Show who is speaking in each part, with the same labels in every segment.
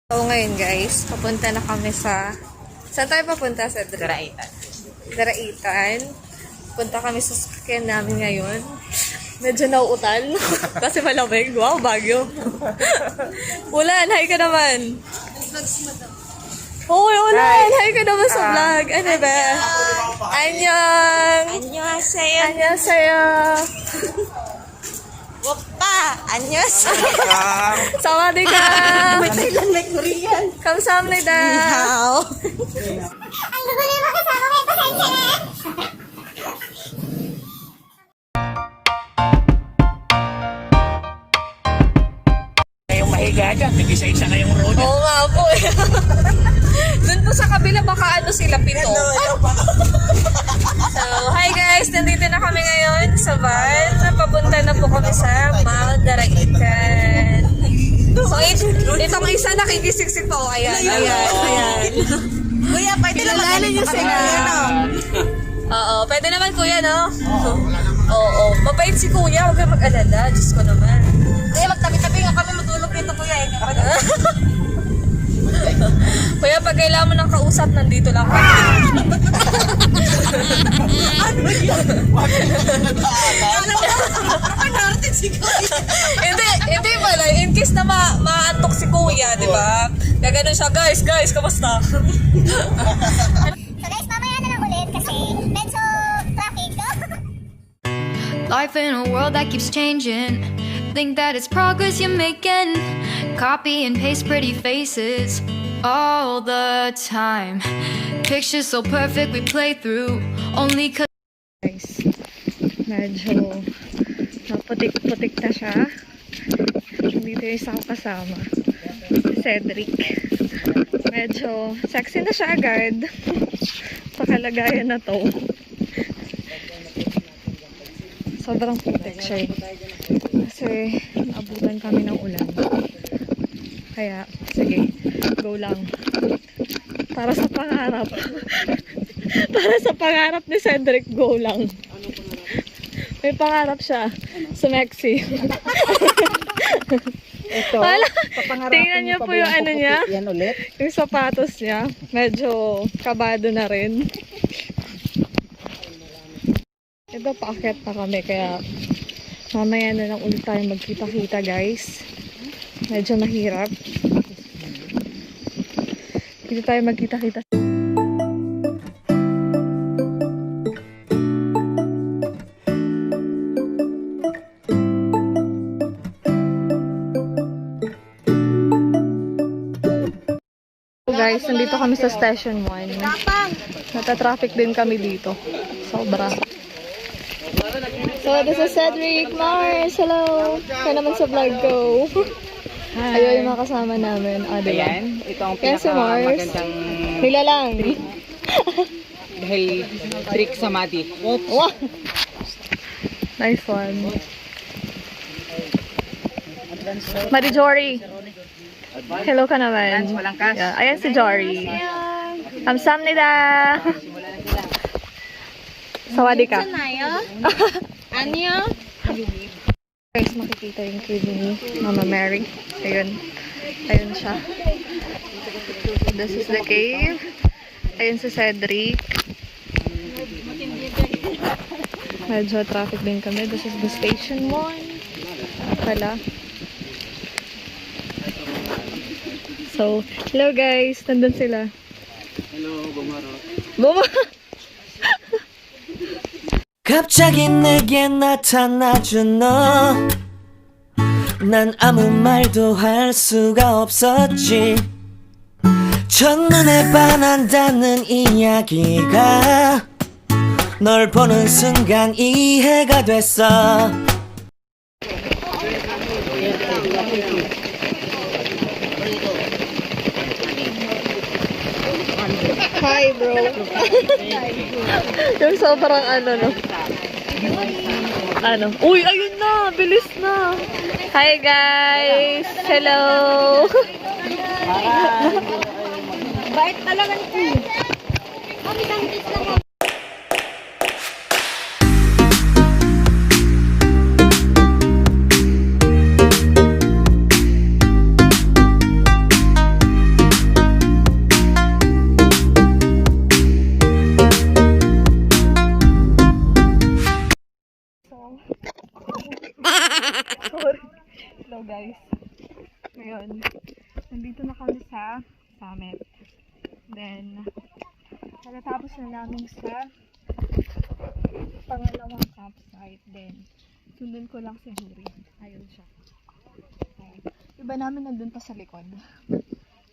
Speaker 1: So ngayon guys, papunta na kami sa... Saan tayo papunta? Sa
Speaker 2: Daraitan.
Speaker 1: Daraitan. Punta kami sa sasakyan namin ngayon. Medyo nauutal. Kasi malamig. Wow, Baguio. Ulan, hi ka naman. Hoy, Ulan! Hi ka naman sa vlog. Ano ba? Annyeong!
Speaker 2: Annyeonghaseyo.
Speaker 1: Annyeonghaseyo.
Speaker 2: Oppa! Annyeonghaseyo.
Speaker 1: Sawadika!
Speaker 2: May Thailand, may Korean.
Speaker 1: Kamsahamnida!
Speaker 2: Hao.
Speaker 3: Ang gulo yung mga kasama ko, pasensya na.
Speaker 4: Yung mahiga dyan, nag-isa-isa na yung road.
Speaker 1: Oo nga po eh. Doon po sa kabila, baka ano sila, pito. So, hi guys! Nandito na kami ngayon sa van. Papunta na po kami sa Mount Daraitan. So, itong isa nakikisiksik po. Ayan, ayan.
Speaker 2: Kuya, pwede lang magaling yung sila.
Speaker 1: Oo, pwede naman kuya, no? Oo, mabait si kuya. Huwag kayo mag-alala. Diyos ko naman.
Speaker 2: Kuya, magtabi-tabi nga kami matulog dito, kuya.
Speaker 1: Kuya, pag kailangan mo ng kausap, nandito lang kami.
Speaker 2: Natin si kuya.
Speaker 1: Hindi pala. In case na maantok si kuya, di ba? Gaganon siya, guys, kamusta?
Speaker 3: So guys, mamaya na lang ulit kasi medyo traffic.
Speaker 5: Life in a world that keeps changing. Think that it's progress you're making. Copy and paste pretty faces all the time. Pictures so perfect we play through only cause.
Speaker 1: Guys, medyo naputik-putik na siya. Dito yung isa ko kasama. Si Cedric. Medyo sexy na siya agad. Sa kalagayan na to. Sobrang putik siya eh. Kasi naabutan kami ng ulan. Kaya, sige, go lang. Para sa pangarap. Para sa pangarap ni Cedric, go lang. May pangarap siya. Sumexy.
Speaker 2: Ito,
Speaker 1: Tingnan niyo po yung ano niya.
Speaker 2: Yan ulit.
Speaker 1: Yung sapatos niya. Medyo kabado na rin. Ito, paakyat na kami. Kaya mamaya na lang ulit tayo magkita-kita, guys. Medyo mahirap. Dito tayo magkita-kita. Guys, nandito kami sa Station 1. Nata-traffic din kami dito. Sobra. So, this is Cedric, Mars. Hello! Kaya naman sa vlog ko. Ayun yung mga kasama namin. Ah, diba?
Speaker 2: Ayan, ito ang
Speaker 1: Kaya si Mars.
Speaker 2: pinakamagandang
Speaker 1: Nila lang.
Speaker 2: dahil trick sa mati.
Speaker 1: Wow! Nice one. Mari Jory. Hello ka naman.
Speaker 2: Walang cash.
Speaker 1: Yeah. Ayan si Jory. Kamsahamnida. Sawadika.
Speaker 3: Anyo?
Speaker 1: Guys, makikita yung kid ni Mama Mary. Ayun. Ayun siya. This is the cave. Ayun si Cedric. Medyo traffic din kami. This is the Station 1. Pala. So, hello guys. Nandun sila.
Speaker 4: Hello, Bumarot.
Speaker 6: 갑자기 내게 나타나준 너 난 아무 말도 할 수가 없었지 첫눈에 반한다는 이야기가 널 보는 순간 이해가 됐어
Speaker 1: Hi bro. Yung sobrang ano no. Ano? Uy, ayun na. Bilis na. Hi guys. Hello.
Speaker 3: Bait talaga ni Kuya. Kami tangkis lang.
Speaker 1: Sorry. Hello guys. Ngayon, nandito na kami sa summit. Then, pagkatapos na namin sa pangalawang campsite. Then, sundan ko lang si Huri. Ayun siya. Okay. Iba namin nandun pa sa likod.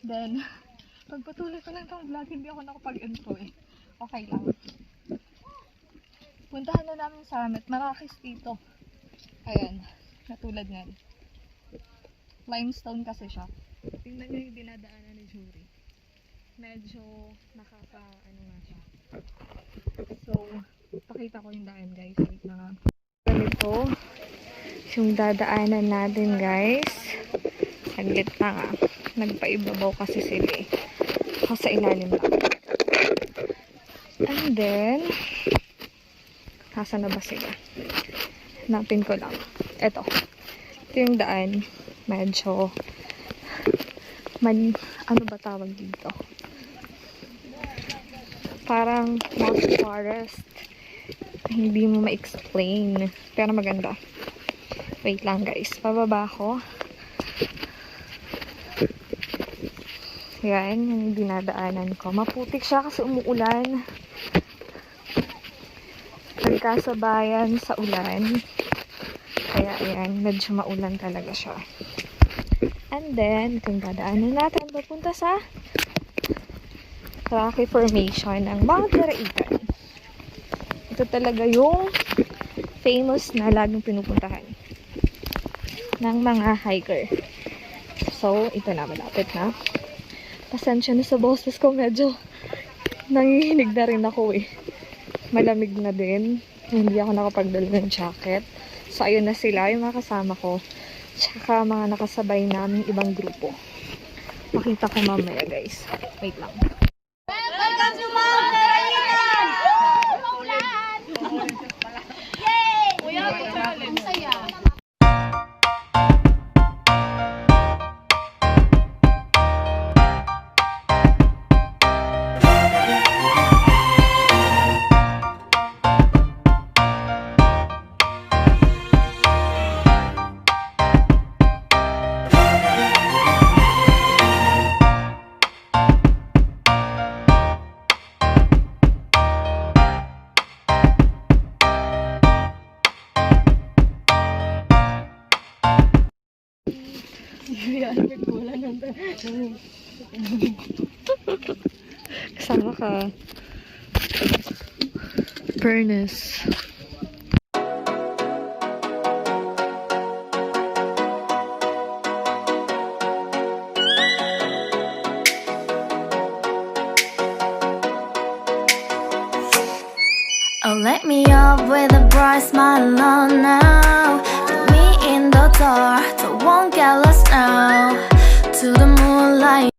Speaker 1: Then, pagpatuloy ko lang itong vlog, hindi ako nakapag-intro eh. Okay lang. Puntahan na namin sa summit. Marakis dito. Ayan. Natulad nga. Limestone kasi siya. Tingnan nyo yung dinadaanan ni Jury. Medyo ano nga siya. So, pakita ko yung daan guys. Wait na nga. Ganito yung dadaanan natin guys. Saglit na nga. Nagpaibabaw kasi sila eh. Ako sa ilalim lang. And then, nasa na ba sila? Hanapin ko lang. Ito yung daan. Medyo ano ba tawag dito? Parang moss forest. Hindi mo ma-explain. Pero maganda. Wait lang guys. Pababa ko. Yan. Yung dinadaanan ko. Maputik siya kasi umuulan. Nagkasabayan sa ulan. Kaya ayan. Medyo maulan talaga siya. And then, ito yung dadaanan natin papunta sa rocky formation ng Mount Daraitan. Ito talaga yung famous na laging pinupuntahan ng mga hiker. So, ito na, malapit na. Pasensya na sa boses ko, medyo nangihinig na rin ako eh. Malamig na din. Hindi ako nakapagdala ng jacket. So, ayun na sila, yung mga kasama ko. Tsaka mga nakasabay namin ibang grupo. Makita ko mamaya guys. Wait lang.
Speaker 3: Welcome to Mount Daraitan! Maulan! Yay! Kuya, ang saya.
Speaker 1: Kasama ka. Furnace.
Speaker 5: Oh, let me up with a bright smile on now. Put me in the dark, so won't get lost now. To the moonlight.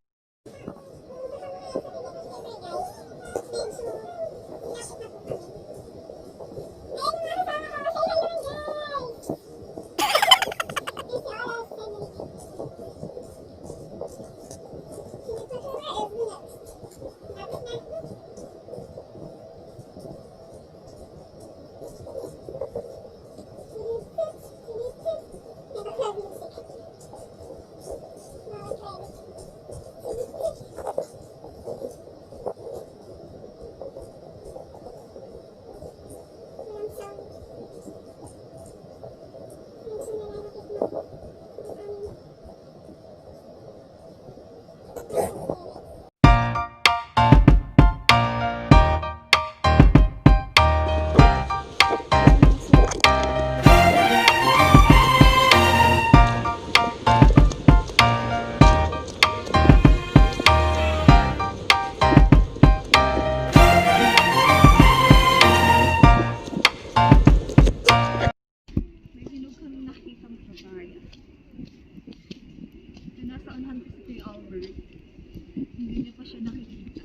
Speaker 1: Hindi niya pa siya nakikita.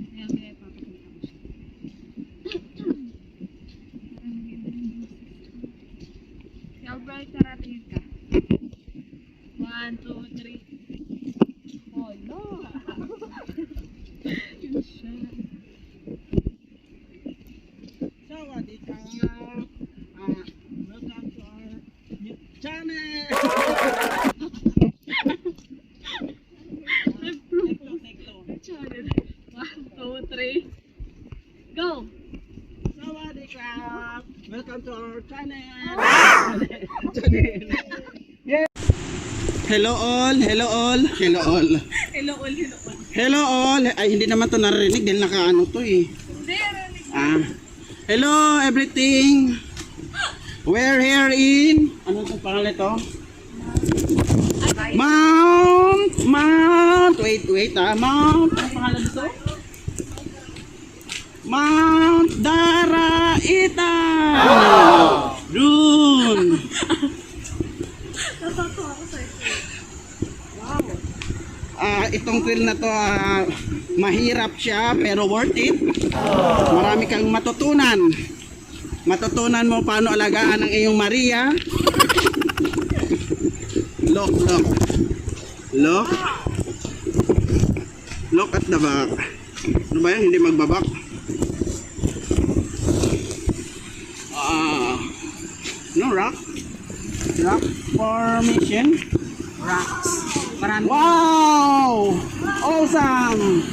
Speaker 1: Kaya papakita ko siya. Si Albright, naratingin ka. 1, 2, 3. Oh, no! Yun siya.
Speaker 7: Sawadee ka. Welcome to our Welcome to our channel. Hello all, hello all, hello all. Hello all, hello all. Hello all. Ay, hindi naman to narinig dahil nakaano to eh. Hello everything. We're here in, ano itong pangalan ito? Mount, wait, Mount, ano pangalan ito? Mount Daraitan! Dun! Itong trail na to, mahirap siya pero worth it. Marami kang matutunan. Matutunan mo paano alagaan ang iyong Maria. Look at the back. Ano ba yan? Hindi magbabak. No rock formation.
Speaker 2: Rocks. Marami.
Speaker 7: Wow! Awesome!